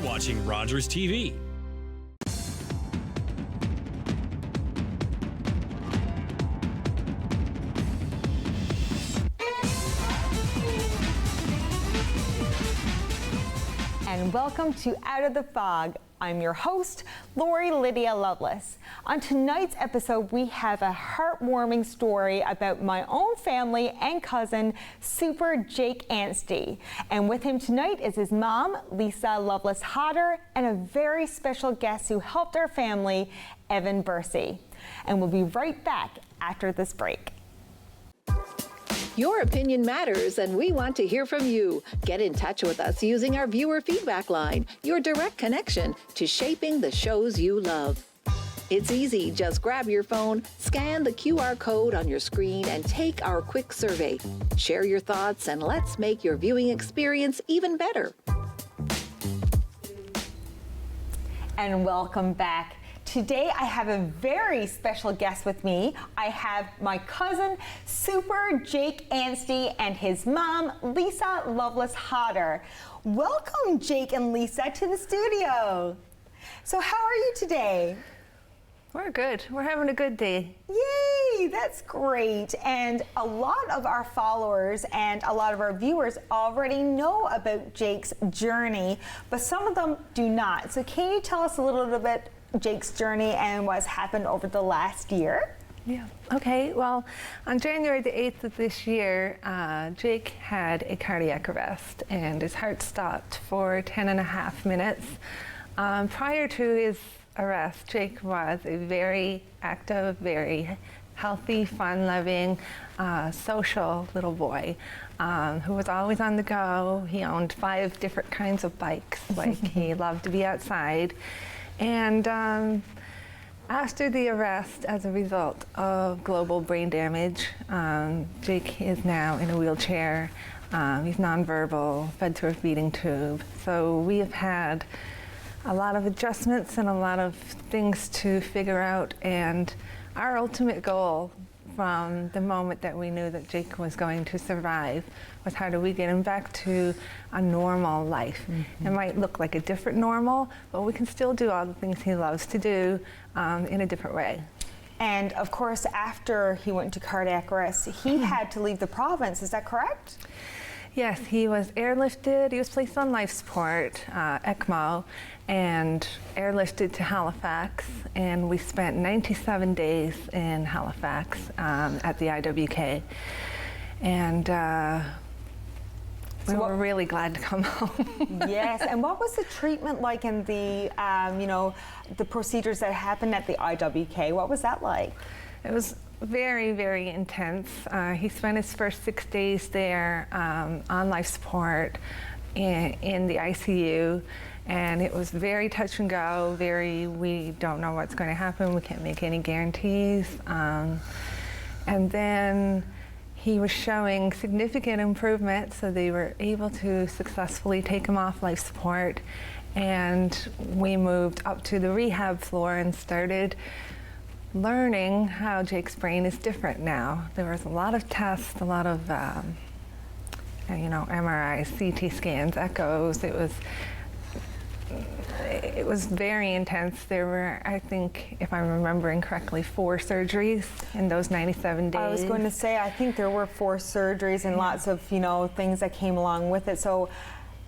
watching Rogers TV. And welcome to Out of the Fog. I'm your host, Lydia Loveless. On tonight's episode, we have a heartwarming story about my own family and cousin, Super Jake Anstey. And with him tonight is his mom, Lisa Loveless Hodder, and a very special guest who helped our family, Evan Bursey. And we'll be right back after this break. Your opinion matters, and we want to hear from you. Get in touch with us using our viewer feedback line, your direct connection to shaping the shows you love. It's easy. Just grab your phone, scan the QR code on your screen, and take our quick survey. Share your thoughts, and let's make your viewing experience even better. And welcome back. Today I have a very special guest with me. I have my cousin, Super Jake Anstey, and his mom, Lisa Loveless Hodder. Welcome, Jake and Lisa, to the studio. So how are you today? We're good. We're having a good day. Yay, that's great. And a lot of our followers and a lot of our viewers already know about Jake's journey, but some of them do not. So can you tell us a little bit Jake's journey and what's happened over the last year? Yeah. Okay. Well, on January the 8th of this year, Jake had a cardiac arrest and his heart stopped for 10.5 minutes. Prior to his arrest, Jake was a very active, very healthy, fun-loving, social little boy who was always on the go. He owned 5 different kinds of bikes. Like he loved to be outside. And after the arrest, as a result of global brain damage, Jake is now in a wheelchair. He's nonverbal, fed through a feeding tube. So we have had a lot of adjustments and a lot of things to figure out. And our ultimate goal from the moment that we knew that Jake was going to survive was how do we get him back to a normal life. Mm-hmm. It might look like a different normal, but we can still do all the things he loves to do in a different way. And of course, after he went to cardiac arrest, he had to leave the province, is that correct? Yes, he was airlifted. He was placed on life support, ECMO, and airlifted to Halifax. And we spent 97 days in Halifax at the IWK. And we were really glad to come home. Yes, and what was the treatment like in the, the procedures that happened at the IWK? What was that like? It was very, very intense. He spent his first 6 days there on life support in the ICU, and it was very touch and go, we don't know what's going to happen, we can't make any guarantees. And then he was showing significant improvement, so they were able to successfully take him off life support, and we moved up to the rehab floor and started learning how Jake's brain is different now. There was a lot of tests, a lot of MRIs, CT scans, echoes. It was very intense. There were, I think, if I'm remembering correctly, 4 surgeries in those 97 days. I was going to say, I think there were 4 surgeries and lots of, things that came along with it. So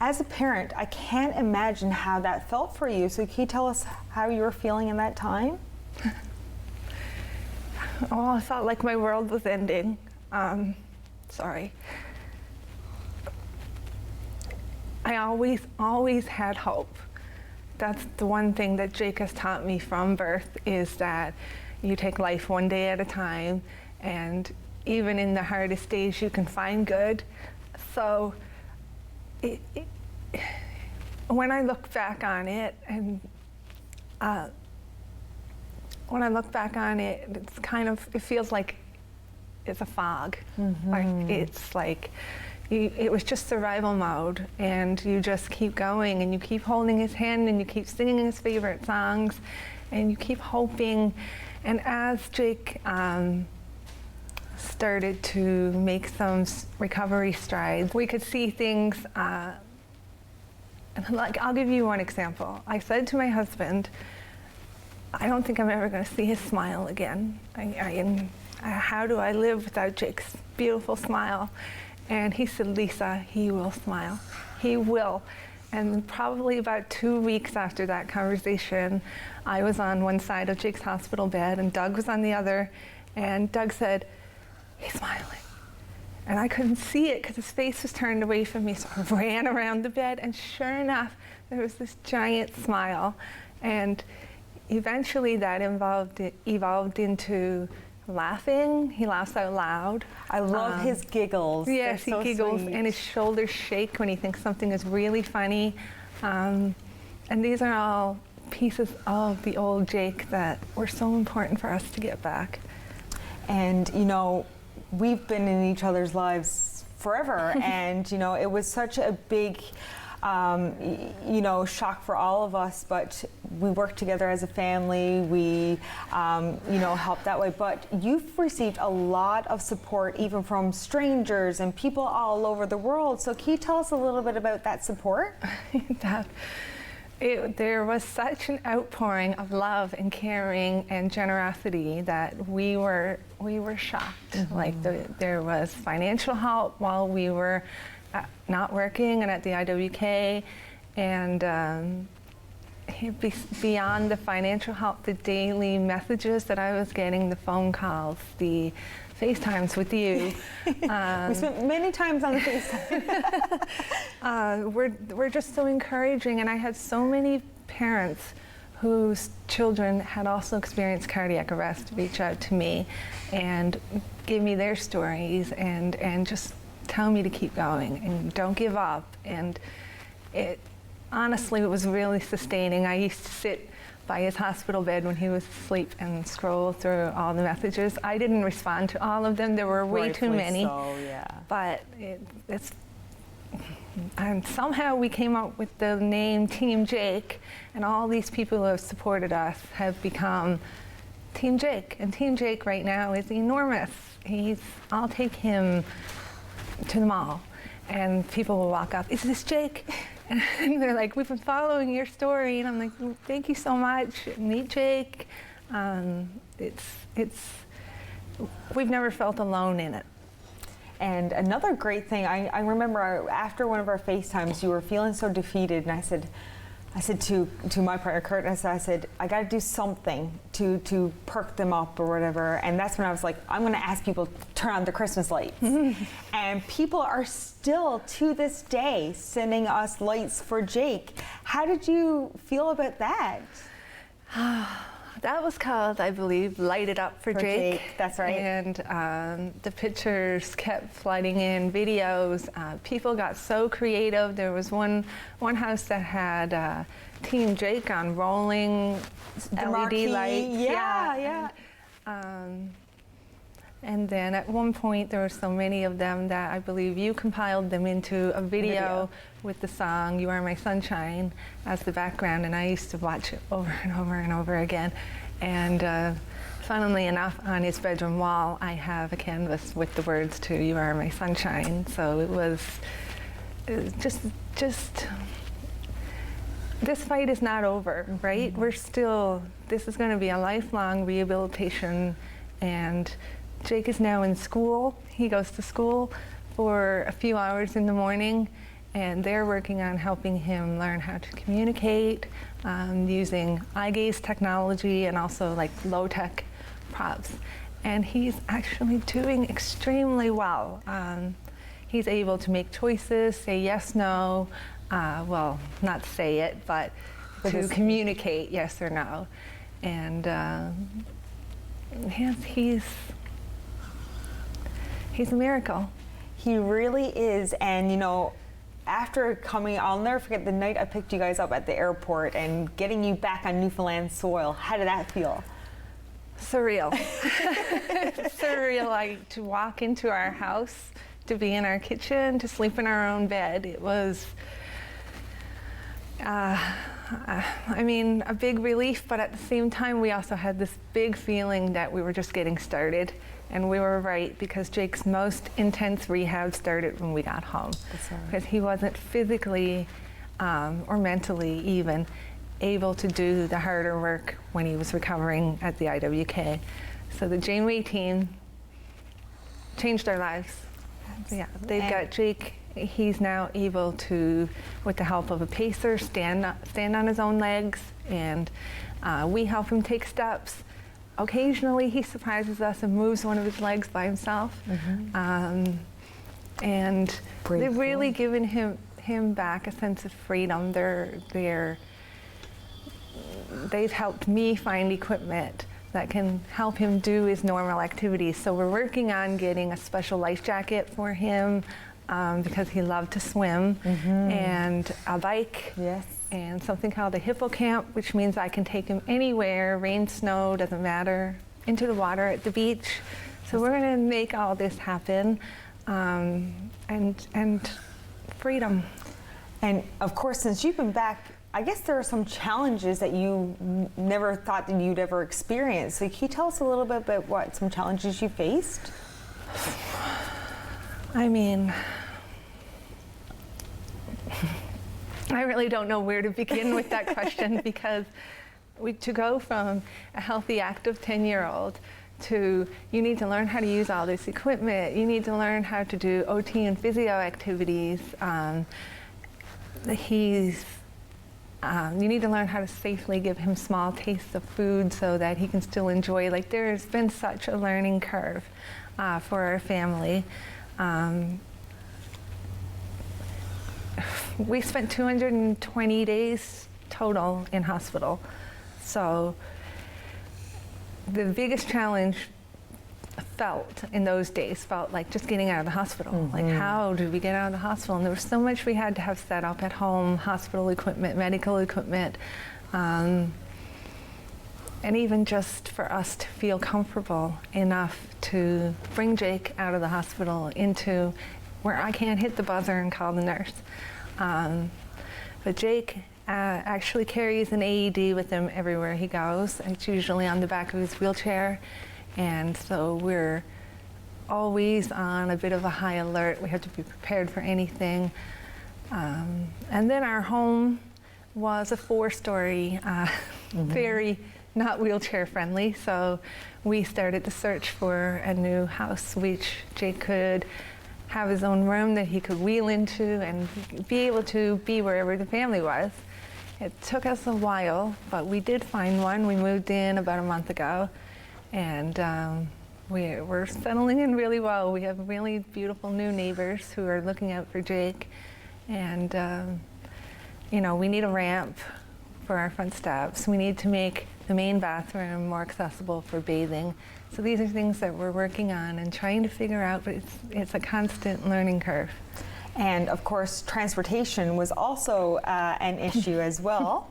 as a parent, I can't imagine how that felt for you. So can you tell us how you were feeling in that time? Oh, I felt like my world was ending. Sorry. I always had hope. That's the one thing that Jake has taught me from birth, is that you take life one day at a time, and even in the hardest days you can find good. So when I look back on it, and it feels like it's a fog. Mm-hmm. It was just survival mode, and you just keep going, and you keep holding his hand, and you keep singing his favorite songs, and you keep hoping. And as Jake started to make some recovery strides, we could see things And like, I'll give you one example. I said to my husband, I don't think I'm ever going to see his smile again. How do I live without Jake's beautiful smile? And he said, Lisa, he will smile. He will. And probably about 2 weeks after that conversation, I was on one side of Jake's hospital bed and Doug was on the other. And Doug said, he's smiling. And I couldn't see it because his face was turned away from me, so I ran around the bed, and sure enough, there was this giant smile. And eventually that evolved into laughing. He laughs out loud. I love his giggles. Yes, They're he giggles, sweet. and his shoulders shake when he thinks something is really funny. And these are all pieces of the old Jake that were so important for us to get back. And, you know, we've been in each other's lives forever, and, you know, it was such a big, you know, shock for all of us, but we worked together as a family, we, you know, helped that way. But you've received a lot of support even from strangers and people all over the world. So can you tell us a little bit about that support? There was such an outpouring of love and caring and generosity that we were shocked. Mm-hmm. Like there was financial help while we were not working and at the IWK, and beyond the financial help, the daily messages that I was getting, the phone calls, the FaceTimes with you. We spent many times on the FaceTime. Were just so encouraging, and I had so many parents whose children had also experienced cardiac arrest reach out to me and give me their stories and just tell me to keep going and don't give up. And honestly, it was really sustaining. I used to sit by his hospital bed when he was asleep and scroll through all the messages. I didn't respond to all of them. There were way too many. So, yeah. But and somehow we came up with the name Team Jake, and all these people who have supported us have become Team Jake. And Team Jake right now is enormous. I'll take him to the mall, and people will walk up, is this Jake? And they're like, we've been following your story. And I'm like, thank you so much. Meet Jake. We've never felt alone in it. And another great thing, I remember after one of our FaceTimes, you were feeling so defeated, and I said to my partner Kurt, I said, I got to do something to perk them up or whatever. And that's when I was like, I'm going to ask people to turn on the Christmas lights. And people are still to this day sending us lights for Jake. How did you feel about that? That was called, I believe, Light It Up for Jake. That's right. And the pictures kept flooding in, videos. People got so creative. There was one house that had Team Jake on rolling LED marquee lights. Yeah. And then at one point, there were so many of them that I believe you compiled them into a video with the song You Are My Sunshine as the background, and I used to watch it over and over and over again. And funnily enough, on his bedroom wall, I have a canvas with the words to You Are My Sunshine. So it was just this fight is not over, right? Mm-hmm. We're still, this is going to be a lifelong rehabilitation, and Jake is now in school. He goes to school for a few hours in the morning, and they're working on helping him learn how to communicate using eye gaze technology and also like low-tech props. And he's actually doing extremely well. He's able to make choices, say yes, no, well, not say it, but to communicate yes or no. And he's a miracle. He really is. And you know, after coming, I'll never forget the night I picked you guys up at the airport and getting you back on Newfoundland soil. How did that feel? Surreal. Surreal, like to walk into our house, to be in our kitchen, to sleep in our own bed. It was, I mean, a big relief, but at the same time, we also had this big feeling that we were just getting started. And we were right, because Jake's most intense rehab started when we got home. That's right. Because he wasn't physically or mentally even, able to do the harder work when he was recovering at the IWK. So the Janeway team changed our lives. Yeah, they've got Jake. He's now able to, with the help of a pacer, stand on his own legs, and we help him take steps. Occasionally he surprises us and moves one of his legs by himself. And they've really given him back a sense of freedom. They've helped me find equipment that can help him do his normal activities. So we're working on getting a special life jacket for him because he loved to swim, and a bike, and something called a hippocamp, which means I can take him anywhere, rain, snow, doesn't matter, into the water at the beach. So we're gonna make all this happen, and freedom. And of course, since you've been back, I guess there are some challenges that you never thought that you'd ever experience. So can you tell us a little bit about some challenges you faced? I mean, I really don't know where to begin with that question, because to go from a healthy, active 10-year-old to you need to learn how to use all this equipment, you need to learn how to do OT and physio activities. You need to learn how to safely give him small tastes of food so that he can still enjoy. Like, there's been such a learning curve for our family. We spent 220 days total in hospital. So the biggest challenge in those days felt like just getting out of the hospital. Like, how do we get out of the hospital? And there was so much we had to have set up at home, hospital equipment, medical equipment, and even just for us to feel comfortable enough to bring Jake out of the hospital into where I can't hit the buzzer and call the nurse. But Jake actually carries an AED with him everywhere he goes. It's usually on the back of his wheelchair. And so we're always on a bit of a high alert. We have to be prepared for anything. And then our home was a 4-story, very not wheelchair friendly. So we started the search for a new house, which Jake could have his own room that he could wheel into and be able to be wherever the family was. It took us a while, but we did find one. We moved in about a month ago. And we're settling in really well. We have really beautiful new neighbors who are looking out for Jake. And, we need a ramp for our front steps. We need to make the main bathroom more accessible for bathing. So these are things that we're working on and trying to figure out, but it's a constant learning curve. And of course, transportation was also an issue as well.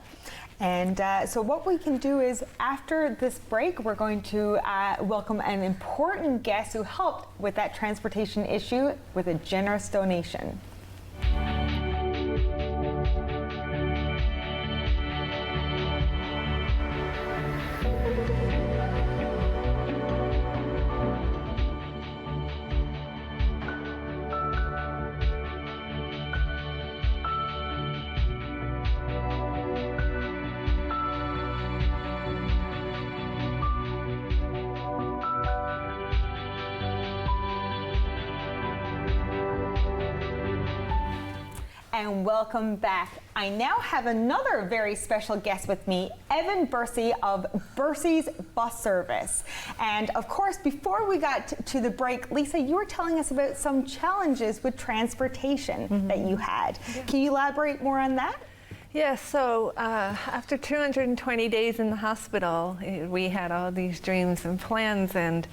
And so what we can do is, after this break, we're going to welcome an important guest who helped with that transportation issue with a generous donation. And welcome back. I now have another very special guest with me, Evan Bursey of Bursey's Bus Service. And of course, before we got to the break, Lisa, you were telling us about some challenges with transportation that you had. Can you elaborate more on that? Yeah, so after 220 days in the hospital, we had all these dreams and plans, and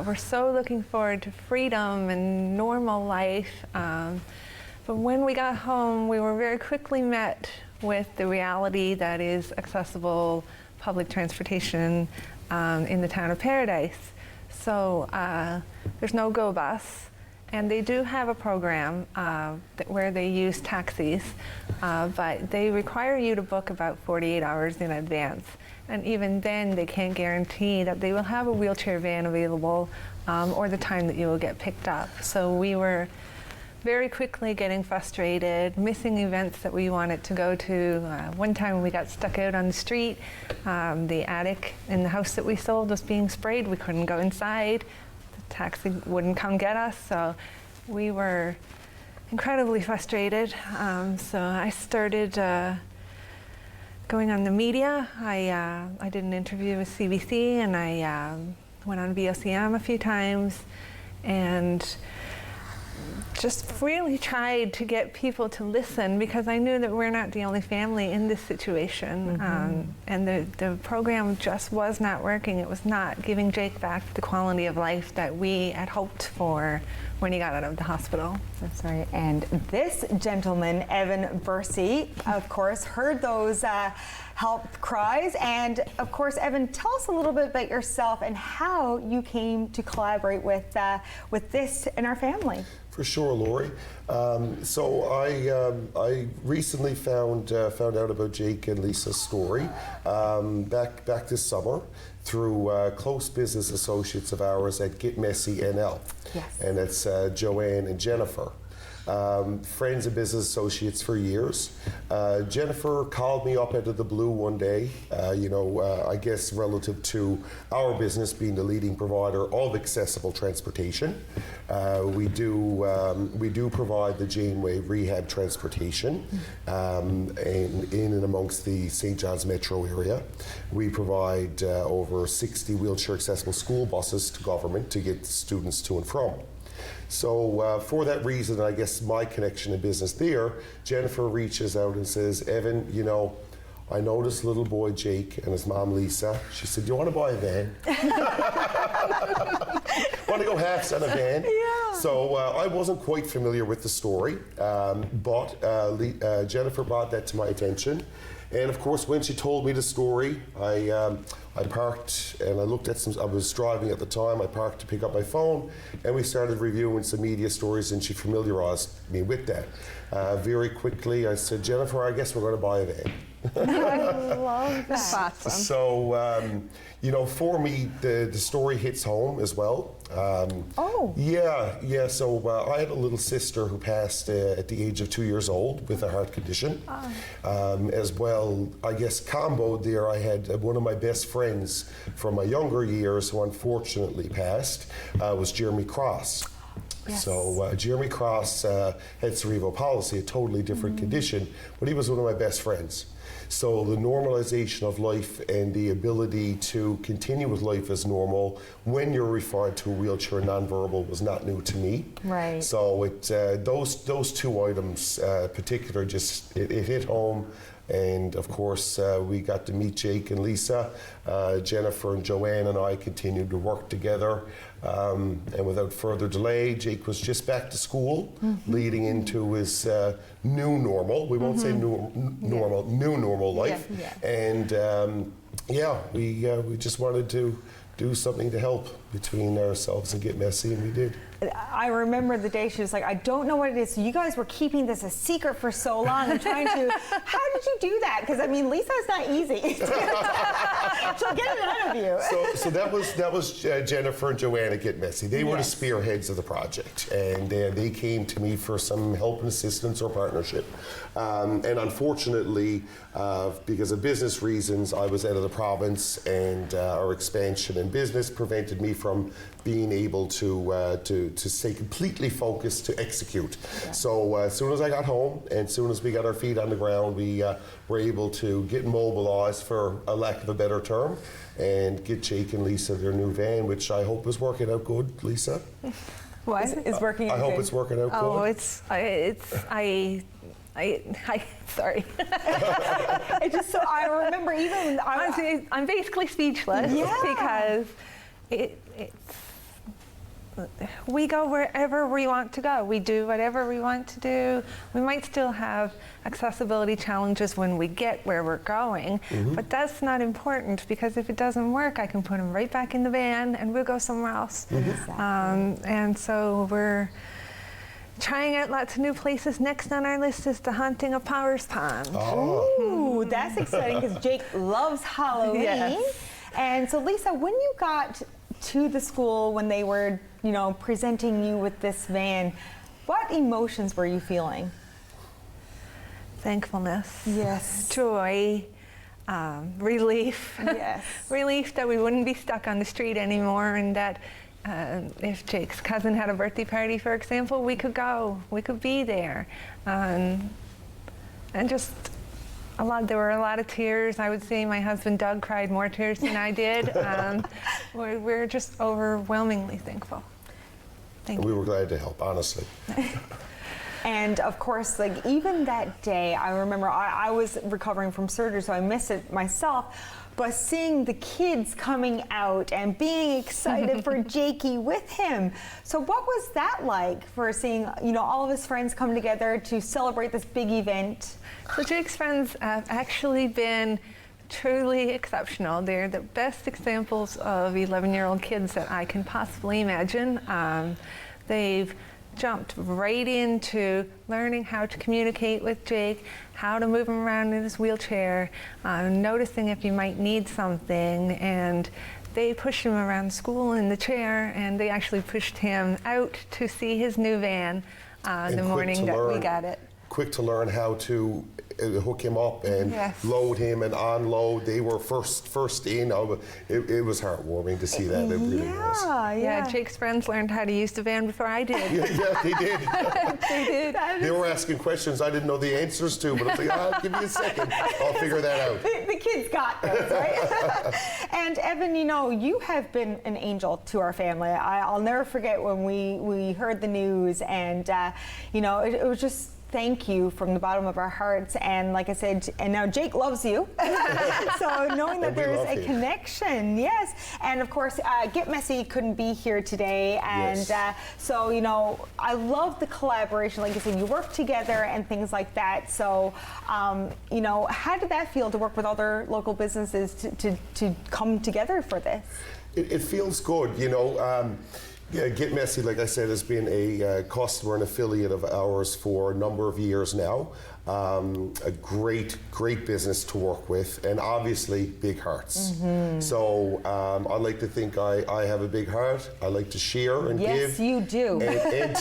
we're so looking forward to freedom and normal life. But when we got home, we were very quickly met with the reality that is accessible public transportation in the town of Paradise. So there's no GO bus, and they do have a program where they use taxis, but they require you to book about 48 hours in advance. And even then, they can't guarantee that they will have a wheelchair van available or the time that you will get picked up. So we were very quickly getting frustrated, missing events that we wanted to go to. One time we got stuck out on the street. The attic in the house that we sold was being sprayed. We couldn't go inside. The taxi wouldn't come get us, so we were incredibly frustrated. So I started going on the media. I did an interview with CBC, and I went on VOCM a few times, and just really tried to get people to listen, because I knew that we're not the only family in this situation. And the program just was not working. It was not giving Jake back the quality of life that we had hoped for when he got out of the hospital. That's right. And this gentleman, Evan Bursey, of course, heard those help cries. And of course, Evan, tell us a little bit about yourself and how you came to collaborate with this in our family. For sure, Lori. So I recently found out about Jake and Lisa's story back this summer through close business associates of ours at Get Messy NL. Yes. And it's Joanne and Jennifer. Friends and business associates for years. Jennifer called me up out of the blue one day, I guess relative to our business being the leading provider of accessible transportation. We do provide the Janeway rehab transportation in and amongst the St. John's metro area. We provide over 60 wheelchair accessible school buses to government to get students to and from. So for that reason, I guess my connection in business there, Jennifer reaches out and says, Evan, I know this little boy, Jake, and his mom, Lisa. She said, do you want to buy a van? Want to go halves on a van? Yeah. So I wasn't quite familiar with the story, but Jennifer brought that to my attention. And of course, when she told me the story, I parked and I looked at I was driving at the time, I parked to pick up my phone, and we started reviewing some media stories, and she familiarized me with that. Very quickly, I said, Jennifer, I guess we're going to buy a van. I love that. That's awesome. So, for me, the story hits home as well. Yeah. So I had a little sister who passed at the age of 2 years old with a heart condition. As well, I guess comboed there, I had one of my best friends from my younger years who unfortunately passed, was Jeremy Cross. Yes. So Jeremy Cross had cerebral palsy, a totally different condition, but he was one of my best friends. So the normalization of life and the ability to continue with life as normal when you're referred to a wheelchair nonverbal was not new to me. Right. So those two items particular just it hit home. And of course, we got to meet Jake and Lisa. Jennifer and Joanne and I continued to work together. And without further delay, Jake was just back to school, leading into his new normal. We won't say new normal life. Yeah. And we just wanted to do something to help between ourselves and Get Messy, and we did. I remember the day she was like, I don't know what it is. So you guys were keeping this a secret for so long and trying to, how did you do that? Because I mean, Lisa's not easy. She'll get it out of you. So that was Jennifer and Joanne at Get Messy. They were the spearheads of the project, and they came to me for some help and assistance or partnership. And unfortunately, because of business reasons, I was out of the province, and our expansion in business prevented me from being able to stay completely focused to execute. Yeah. So as soon as I got home, and as soon as we got our feet on the ground, we were able to get mobilized, for a lack of a better term, and get Jake and Lisa their new van, which I hope is working out good, Lisa. What? It's working out good? I hope it's working out good. Sorry. It's just so, I remember even... I'm basically speechless because we go wherever we want to go. We do whatever we want to do. We might still have accessibility challenges when we get where we're going, but that's not important, because if it doesn't work, I can put them right back in the van and we'll go somewhere else. And so we're trying out lots of new places. Next on our list is the haunting of Powers Pond. Ooh, that's exciting, because Jake loves Halloween. Yes. And so Lisa, when you got to the school, when they were, presenting you with this van, What emotions were you feeling? Thankfulness. Yes. Joy. Relief. Yes. Relief that we wouldn't be stuck on the street anymore, and that if Jake's cousin had a birthday party, for example, we could go, we could be there. And just there were a lot of tears. I would say my husband Doug cried more tears than I did. We're just overwhelmingly thankful. Thank you. We were glad to help, honestly. And of course, like even that day, I remember I was recovering from surgery, so I missed it myself. But seeing the kids coming out and being excited for Jakey with him. So what was that like for seeing, all of his friends come together to celebrate this big event? So Jake's friends have actually been truly exceptional. They're the best examples of 11-year-old kids that I can possibly imagine. They've jumped right into learning how to communicate with Jake, how to move him around in his wheelchair, noticing if he might need something, and they pushed him around school in the chair, and they actually pushed him out to see his new van the morning that we got it. Quick to learn how to hook him up and Yes. load him and unload. They were first in. It was heartwarming to see that. It really was. Yeah, Jake's friends learned how to use the van before I did. Yeah, they did. They did. They were asking questions I didn't know the answers to, but I was like, give me a second. I'll figure that out. The kids got this, right? And Evan, you have been an angel to our family. I'll never forget when we heard the news, and it was just thank you from the bottom of our hearts. And like I said, and now Jake loves you. So knowing that there is a connection, yes. And of course, Get Messy couldn't be here today. And yes. So, I love the collaboration. Like I said, you work together and things like that. So, how did that feel to work with other local businesses to come together for this? It feels good, Yeah, Get Messy, like I said, has been a customer and affiliate of ours for a number of years now. A great business to work with, and obviously big hearts. Mm-hmm. So I like to think I have a big heart. I like to share and give. Yes, you do. And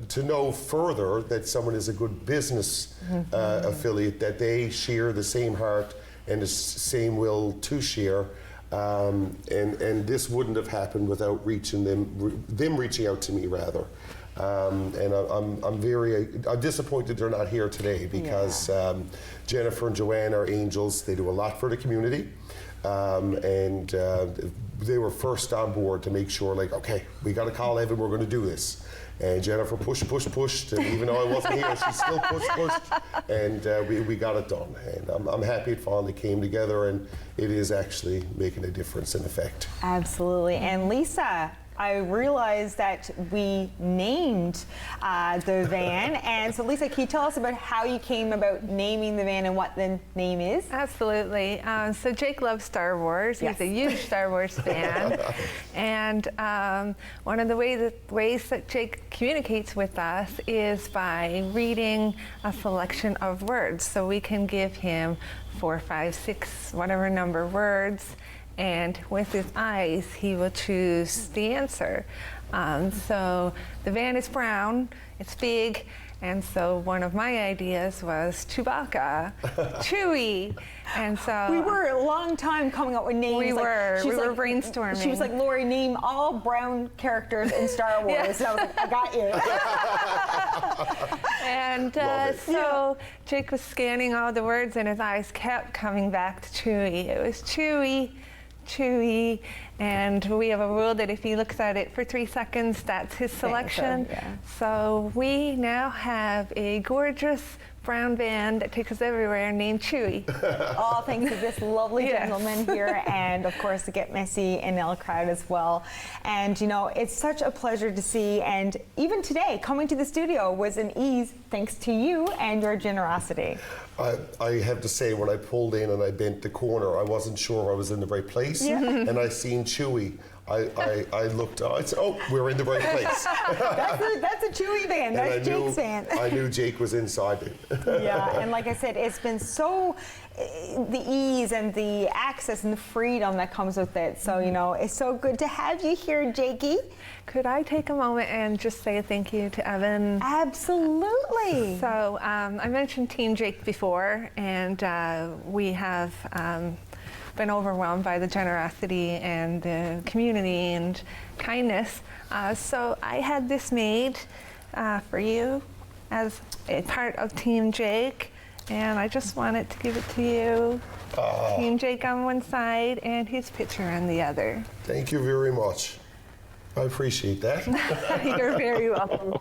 to know further that someone is a good business affiliate, that they share the same heart and the same will to share. And this wouldn't have happened without them reaching out to me rather. And I'm disappointed they're not here today because Jennifer and Joanne are angels. They do a lot for the community, and they were first on board to make sure, like, okay, we got to call Evan. We're going to do this. And Jennifer pushed, and even though I wasn't here, she still pushed, and we got it done. And I'm happy it finally came together, and it is actually making a difference in effect. Absolutely. And Lisa, I realized that we named the van. And so Lisa, can you tell us about how you came about naming the van and what the name is? Absolutely. So Jake loves Star Wars. Yes. He's a huge Star Wars fan. And one of the ways that Jake communicates with us is by reading a selection of words. So we can give him 4, 5, 6, whatever number words, and with his eyes, he will choose the answer. So the van is brown, it's big, and so one of my ideas was Chewbacca, Chewie, and so we were a long time coming up with names. We were brainstorming. She was like, Lori, name all brown characters in Star Wars. Yes. And I was like, I got you. And so Jake was scanning all the words, and his eyes kept coming back to Chewie. It was Chewie, Chewie, and we have a rule that if he looks at it for 3 seconds, that's his selection. So we now have a gorgeous brown van that takes us everywhere named Chewie. All thanks to this lovely gentleman here, and of course the Get Messy and Elle crowd as well. And it's such a pleasure to see, and even today coming to the studio was an ease thanks to you and your generosity. I have to say, when I pulled in and I bent the corner, I wasn't sure I was in the right place, and I seen Chewie. I looked, I said, oh, we're in the right place. That's a Chewy van. That's Jake's van. I knew Jake was inside it. Yeah, and like I said, it's been so, the ease and the access and the freedom that comes with it. So, you know, it's so good to have you here, Jakey. Could I take a moment and just say thank you to Evan? Absolutely. So I mentioned Team Jake before, and we have been overwhelmed by the generosity and the community and kindness. So I had this made for you as a part of Team Jake, and I just wanted to give it to you. Team Jake on one side and his picture on the other. Thank you very much. I appreciate that. You're very welcome.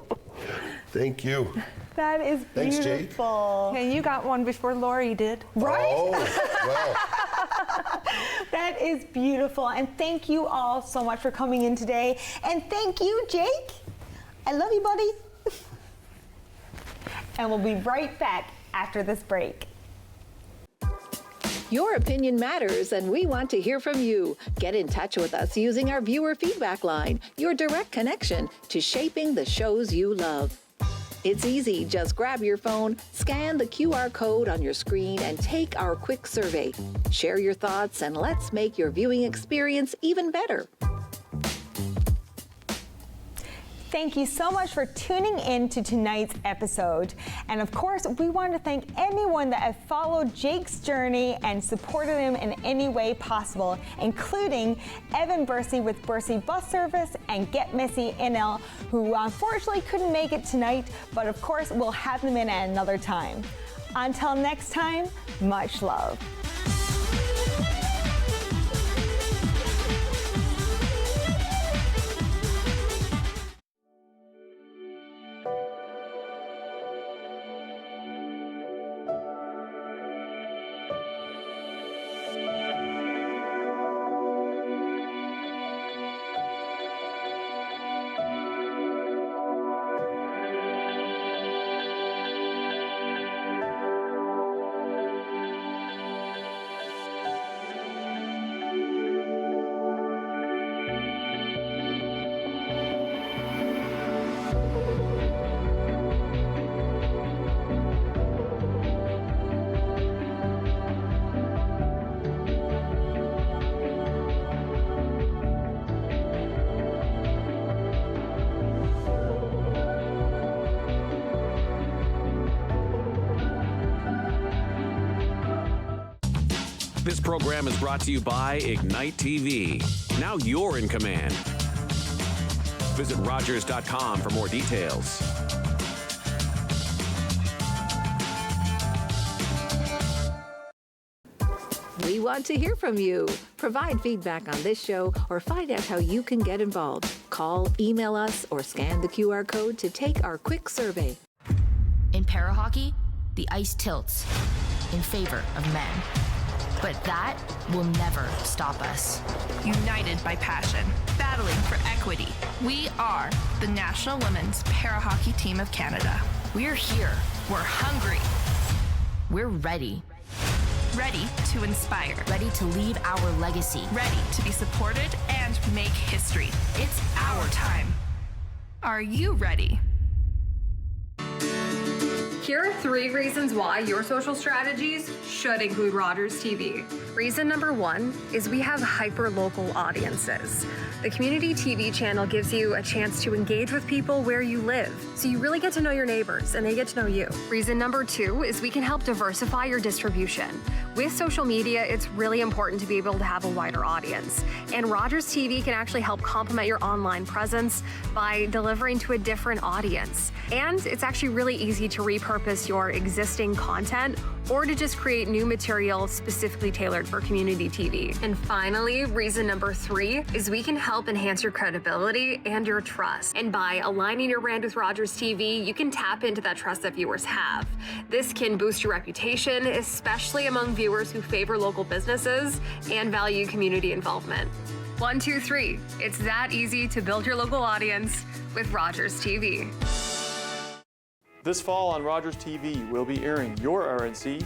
Thank you. That is Thanks, Jake. beautiful. And you got one before Lori did. Right? Oh, well. That is beautiful. And thank you all so much for coming in today. And thank you, Jake. I love you, buddy. And we'll be right back after this break. Your opinion matters, and we want to hear from you. Get in touch with us using our viewer feedback line, your direct connection to shaping the shows you love. It's easy. Just grab your phone, scan the QR code on your screen, and take our quick survey. Share your thoughts, and let's make your viewing experience even better. Thank you so much for tuning in to tonight's episode. And of course, we want to thank anyone that has followed Jake's journey and supported him in any way possible, including Evan Bursey with Bursey Bus Service and Get Messy NL, who unfortunately couldn't make it tonight, but of course, we'll have them in at another time. Until next time, much love. This program is brought to you by Ignite TV. Now you're in command. Visit Rogers.com for more details. We want to hear from you. Provide feedback on this show or find out how you can get involved. Call, email us, or scan the QR code to take our quick survey. In para-hockey, the ice tilts in favor of men. But that will never stop us. United by passion, battling for equity. We are the National Women's Para-Hockey Team of Canada. We're here. We're hungry. We're ready. Ready to inspire. Ready to leave our legacy. Ready to be supported and make history. It's our time. Are you ready? Here are 3 reasons why your social strategies should include Rogers TV. Reason number 1 is we have hyper-local audiences. The community TV channel gives you a chance to engage with people where you live, so you really get to know your neighbors and they get to know you. Reason number 2 is we can help diversify your distribution. With social media, it's really important to be able to have a wider audience, and Rogers TV can actually help complement your online presence by delivering to a different audience. And it's actually really easy to repurpose your existing content or to just create new material specifically tailored for community TV. And finally, reason number 3 is we can help enhance your credibility and your trust. And by aligning your brand with Rogers TV, you can tap into that trust that viewers have. This can boost your reputation, especially among viewers who favor local businesses and value community involvement. 1, 2, 3. It's that easy to build your local audience with Rogers TV. This fall on Rogers TV, we'll be airing your RNC